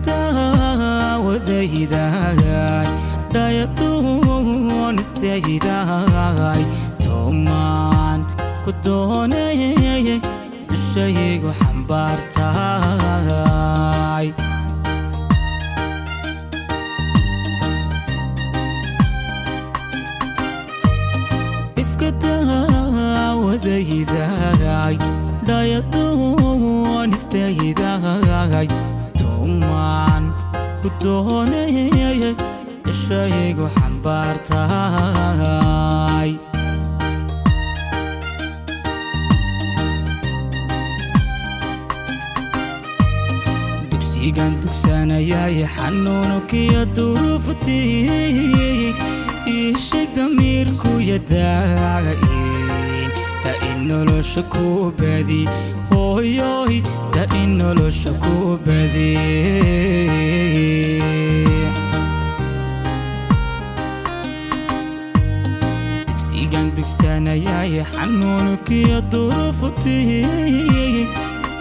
iskata wadaydaay dayatuun istaydaay tomaan ku doonayay dushaygu xambaartaay iskata wadaydaay dayatuun istaydaay tomaan ku doonayay dushaygu xambaartaay dugsigan dugsanayay xanuunkiyo duruuftii iisheeg damiirku yadaayin da in nolosha ku badi hooyoy da in nolosha ku badi dugsigan dugsanayay xanuunkiyo duruuftii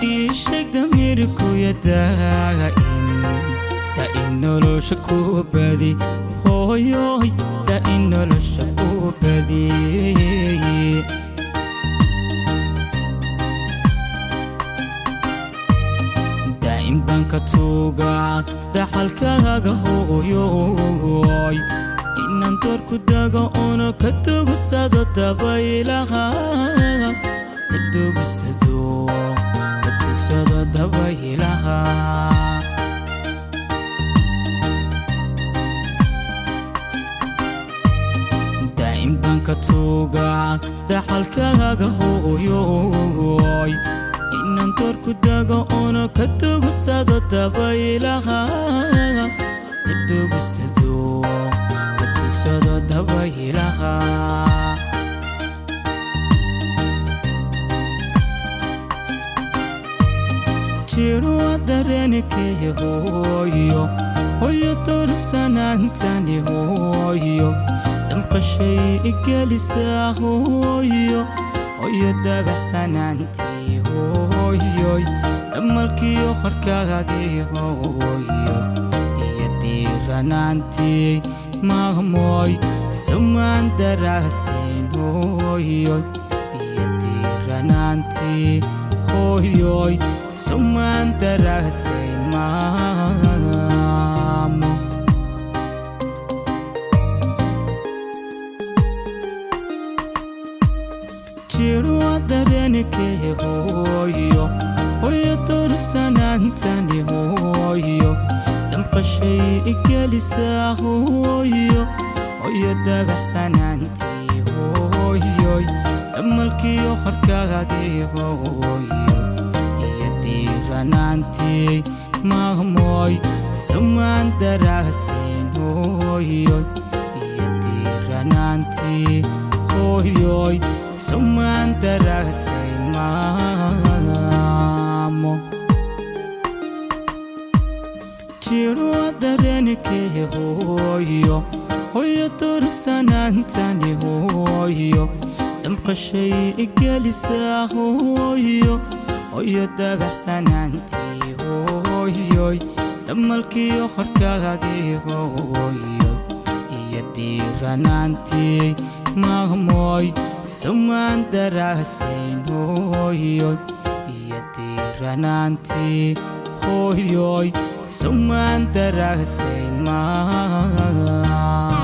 iisheeg damiirku yadaayin da in nolosha ku badi hooyoy da in nolosha ku badi daa'im baan ka tuugaa dhaxalkaaga hooyoy inaan doorku dago una ka dugsado dabaylaha ka dugsado dabaylaha daa'im baan ka tuugaa dhaxalkaaga hooyoy inaan doorku dago una ka dugsado dabaylaha ka dugsado dabaylaha jirwa dareenkay hooyo hooyo doorsanaantani hooyo damqashay igelisaa hooyo hooyo dabaxsanaantii hooyoy damalkiyo qarkaagii hooyo iyo diiranaantii maamooy sumaan daraasiin hooyoy iyo diiranaantii hooyoy sumaan daraasiin maamo jirwa dareenkay hooyo hooyo doorsanaantani hooyo damqashay igelisaa hooyo hooyo dabaxsanaantii hooyoy damalkiyo qarkaagii hooyo iyo diiranaantii maamooy sumaan daraasiin hooyoy iyo diiranaantii hooyoy sumaan daraasiin maamo jirwa dareenkay hooyo hooyo doorsanaantani hooyo damqashay igelisaa hooyo hooyo dabaxsanaantii hooyoy damalkiyo qarkaagii hooyo iyo diiranaantii maamooy sumaan daraasiin hooyoy iyo diiranaantii hooyoy sumaan daraasiin maamo